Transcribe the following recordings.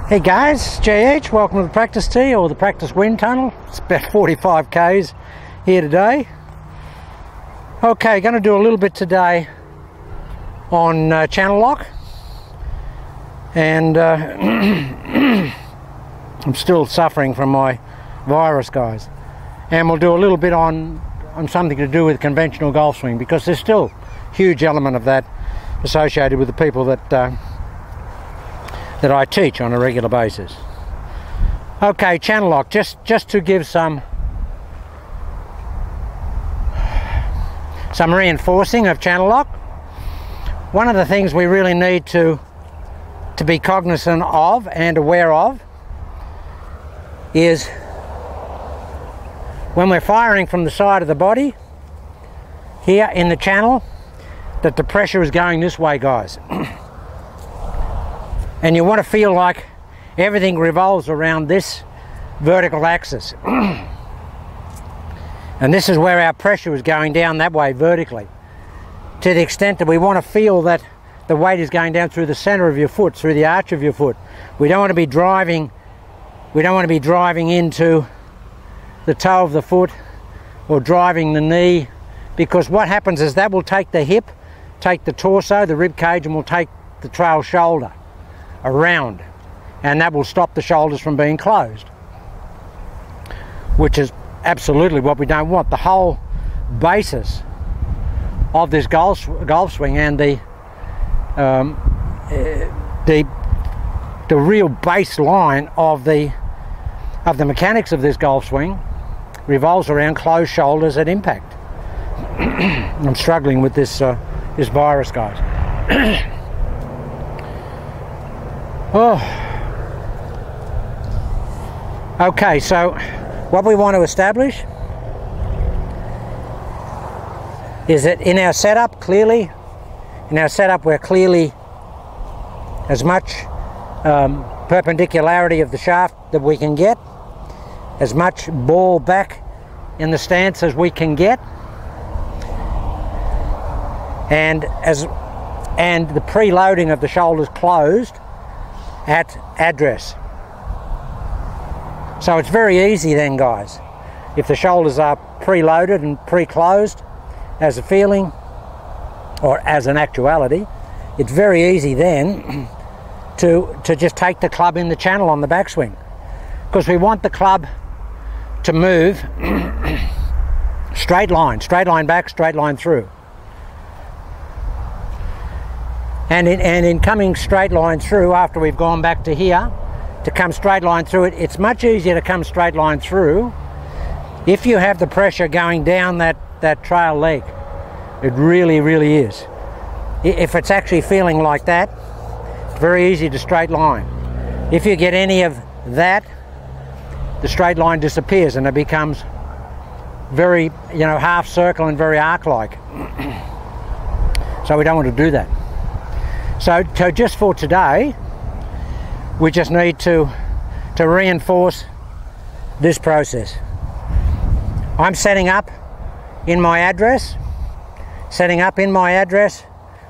Hey guys, JH, welcome to the practice tee or the practice wind tunnel. It's about 45 k's here today. Okay, going to do a little bit today on channel lock, and I'm still suffering from my virus, guys. And we'll do a little bit on something to do with conventional golf swing, because there's still a huge element of that associated with the people that I teach on a regular basis. Okay, channel lock, just to give some reinforcing of channel lock. One of the things we really need to be cognizant of and aware of is when we're firing from the side of the body here in the channel, that the pressure is going this way, guys. And you want to feel like everything revolves around this vertical axis. And this is where our pressure is going down that way vertically, to the extent that we want to feel that the weight is going down through the center of your foot, through the arch of your foot. We don't want to be driving into the toe of the foot or driving the knee, because what happens is that will take the hip, take the torso, the rib cage, and will take the trail shoulder around, and that will stop the shoulders from being closed, which is absolutely what we don't want. The whole basis of this golf swing, and the real baseline of the mechanics of this golf swing revolves around closed shoulders at impact. I'm struggling with this virus, guys. Oh. Okay, so what we want to establish is that in our setup, we're clearly as much perpendicularity of the shaft that we can get, as much ball back in the stance as we can get, and the preloading of the shoulders closed at address. So it's very easy then, guys, if the shoulders are preloaded and pre-closed as a feeling or as an actuality, it's very easy then to just take the club in the channel on the backswing, because we want the club to move straight line back, straight line through. And in coming straight line through, after we've gone back to here, to come straight line through it, it's much easier to come straight line through if you have the pressure going down that trail leg. It really, really is. If it's actually feeling like that, it's very easy to straight line. If you get any of that, the straight line disappears and it becomes very, half circle and very arc-like. So we don't want to do that. So just for today, we just need to reinforce this process. I'm setting up in my address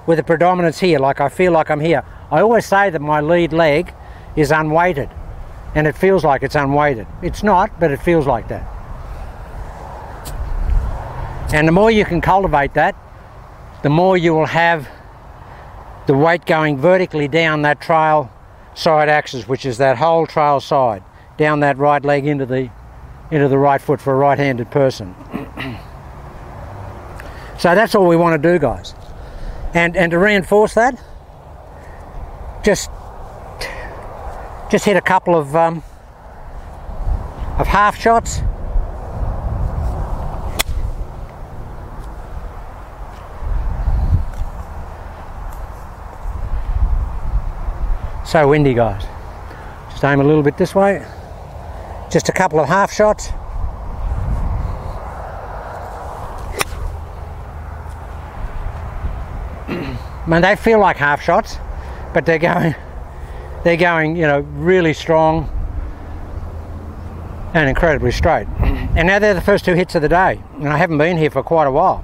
with a predominance here, like I feel like I'm here. I always say that my lead leg is unweighted, and it feels like it's unweighted. It's not, but it feels like that. And the more you can cultivate that, the more you will have the weight going vertically down that trail side axis, which is that whole trail side, down that right leg into the right foot for a right-handed person. So that's all we want to do, guys. And to reinforce that, just hit a couple of half shots. So windy, guys. Just aim a little bit this way. Just a couple of half shots. I mean, they feel like half shots, but they're going, really strong and incredibly straight. And now they're the first two hits of the day, and I haven't been here for quite a while.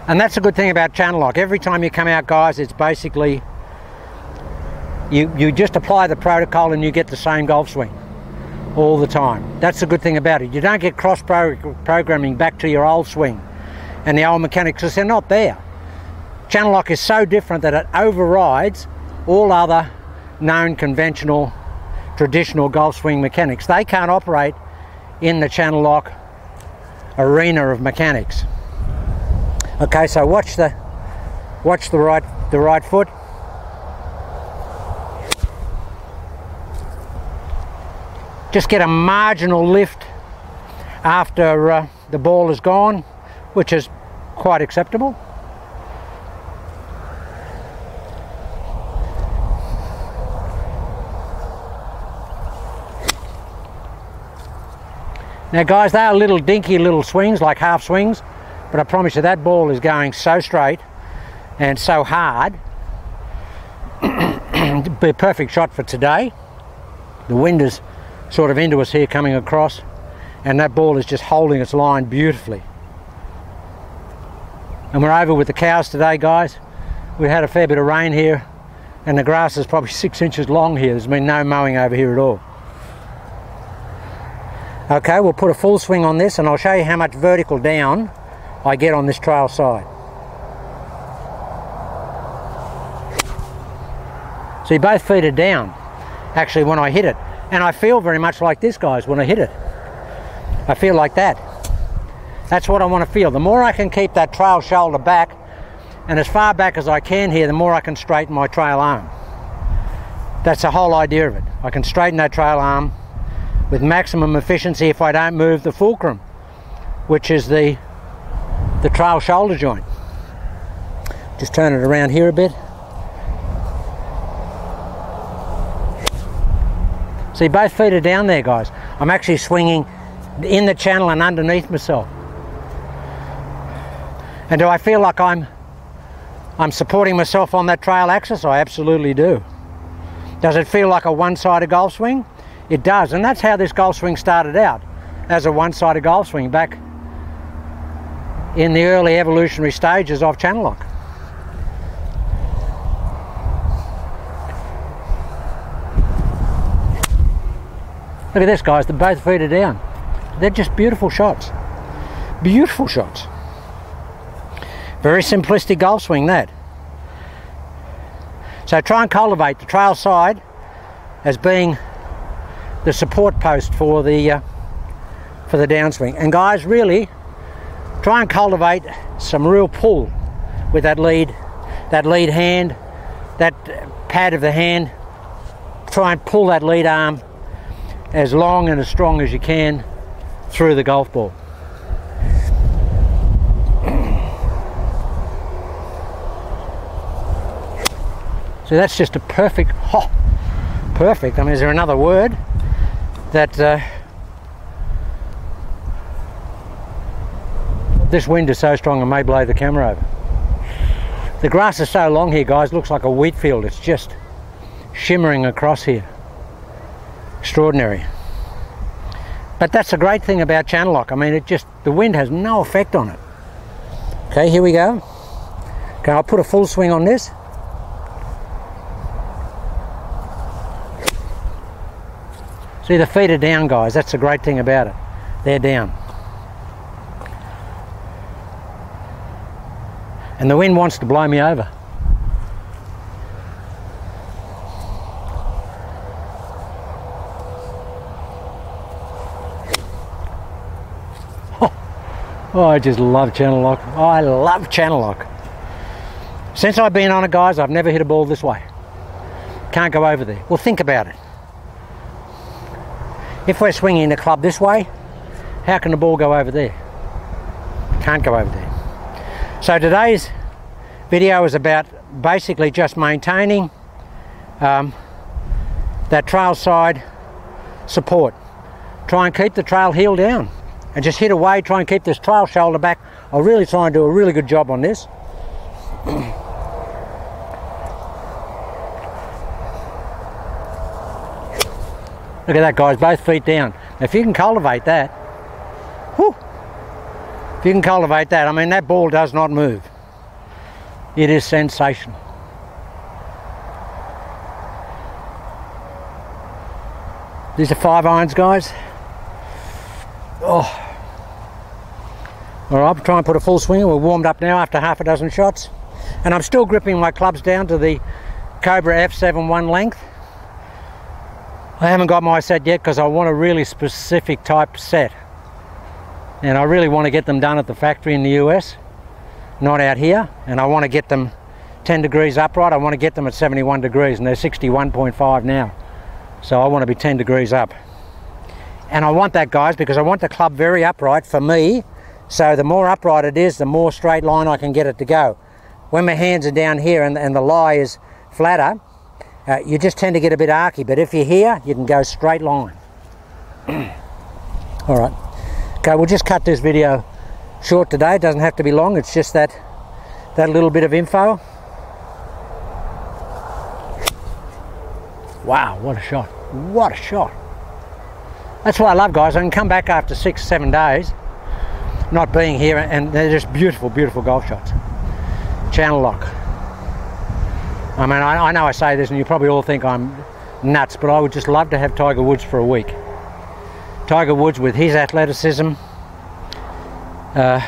And that's a good thing about channel lock. Every time you come out, guys, it's basically You just apply the protocol and you get the same golf swing all the time. That's the good thing about it. You don't get cross-programming back to your old swing and the old mechanics, because they're not there. Channel lock is so different that it overrides all other known conventional, traditional golf swing mechanics. They can't operate in the channel lock arena of mechanics. Okay, so watch the right foot. Just get a marginal lift after the ball is gone, which is quite acceptable. Now guys, they are little dinky little swings, like half swings, but I promise you that ball is going so straight and so hard. It'd be a perfect shot for today. The wind is sort of into us here coming across, and that ball is just holding its line beautifully. And we're over with the cows today, guys. We had a fair bit of rain here and the grass is probably 6 inches long here. There's been no mowing over here at all. Okay, we'll put a full swing on this and I'll show you how much vertical down I get on this trail side. See, both feet are down actually when I hit it. And I feel very much like this, guys, when I hit it. I feel like that. That's what I want to feel. The more I can keep that trail shoulder back and as far back as I can here, the more I can straighten my trail arm. That's the whole idea of it. I can straighten that trail arm with maximum efficiency if I don't move the fulcrum, which is the trail shoulder joint. Just turn it around here a bit. See, both feet are down there, guys. I'm actually swinging in the channel and underneath myself. And do I feel like I'm supporting myself on that trail axis? I absolutely do. Does it feel like a one-sided golf swing? It does, and that's how this golf swing started out, as a one-sided golf swing back in the early evolutionary stages of channel lock. Look at this, guys, the both feet are down. They're just beautiful shots. Beautiful shots. Very simplistic golf swing, that. So try and cultivate the trail side as being the support post for the downswing. And guys, really try and cultivate some real pull with that lead hand, that pad of the hand. Try and pull that lead arm as long and as strong as you can through the golf ball. So that's just a perfect, perfect. I mean, is there another word that this wind is so strong it may blow the camera over. The grass is so long here, guys, looks like a wheat field. It's just shimmering across here. Extraordinary. But that's the great thing about channel lock. I mean, the wind has no effect on it. Okay, here we go. Okay, I'll put a full swing on this. See, the feet are down, guys. That's the great thing about it. They're down. And the wind wants to blow me over. Oh, I just love channel lock. Oh, I love channel lock. Since I've been on it, guys, I've never hit a ball this way. Can't go over there. Well, think about it. If we're swinging the club this way, how can the ball go over there? Can't go over there. So today's video is about basically just maintaining that trail side support. Try and keep the trail heel down and just hit away. Try and keep this trail shoulder back. I'll really try and do a really good job on this. Look at that, guys, both feet down. Now, if you can cultivate that, whew, if you can cultivate that, I mean, that ball does not move. It is sensational. These are 5 irons, guys. Oh. Alright, I'll try and put a full swing. We're warmed up now after half a dozen shots. And I'm still gripping my clubs down to the Cobra F7 length. I haven't got my set yet because I want a really specific type set. And I really want to get them done at the factory in the US, not out here. And I want to get them 10 degrees upright. I want to get them at 71 degrees, and they're 61.5 now. So I want to be 10 degrees up. And I want that, guys, because I want the club very upright for me. So the more upright it is, the more straight line I can get it to go. When my hands are down here and the lie is flatter, you just tend to get a bit archy. But if you're here, you can go straight line. All right. Okay, we'll just cut this video short today. It doesn't have to be long. It's just that little bit of info. Wow, what a shot. What a shot. That's what I love, guys. I can come back after 6-7 days not being here, and they're just beautiful, beautiful golf shots. Channel lock. I mean, I know I say this and you probably all think I'm nuts, but I would just love to have Tiger Woods for a week. Tiger Woods with his athleticism. And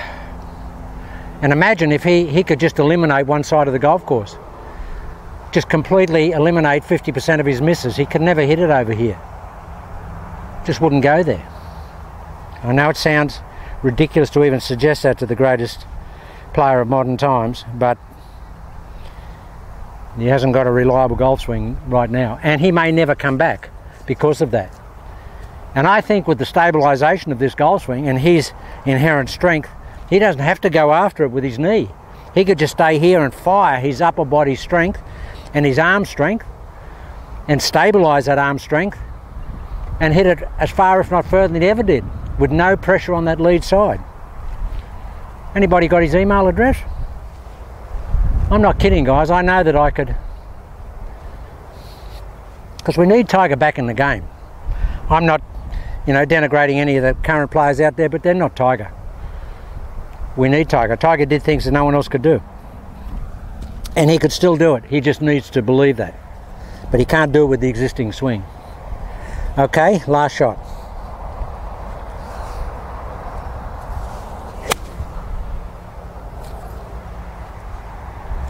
imagine if he could just eliminate one side of the golf course. Just completely eliminate 50% of his misses. He could never hit it over here. Just wouldn't go there. I know it sounds ridiculous to even suggest that to the greatest player of modern times, but he hasn't got a reliable golf swing right now, and he may never come back because of that. And I think with the stabilisation of this golf swing and his inherent strength, he doesn't have to go after it with his knee. He could just stay here and fire his upper body strength and his arm strength and stabilise that arm strength and hit it as far, if not further, than he ever did, with no pressure on that lead side. Anybody got his email address? I'm not kidding, guys. I know that I could, because we need Tiger back in the game. I'm not, denigrating any of the current players out there, but they're not Tiger. We need Tiger. Tiger did things that no one else could do. And he could still do it. He just needs to believe that. But he can't do it with the existing swing. Okay, last shot.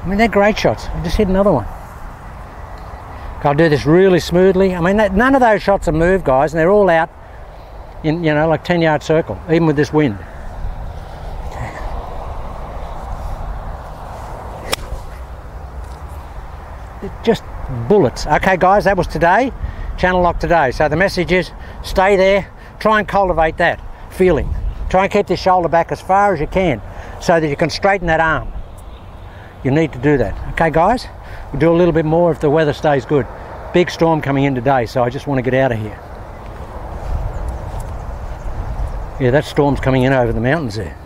I mean, they're great shots. I just hit another one. I'll do this really smoothly. I mean, none of those shots are moved, guys, and they're all out in, like 10-yard circle, even with this wind. Just bullets. Okay, guys, that was today. Channel lock today. So the message is, stay there. Try and cultivate that feeling. Try and keep the shoulder back as far as you can so that you can straighten that arm. You need to do that. Okay, guys? We'll do a little bit more if the weather stays good. Big storm coming in today, so I just want to get out of here. Yeah, that storm's coming in over the mountains there.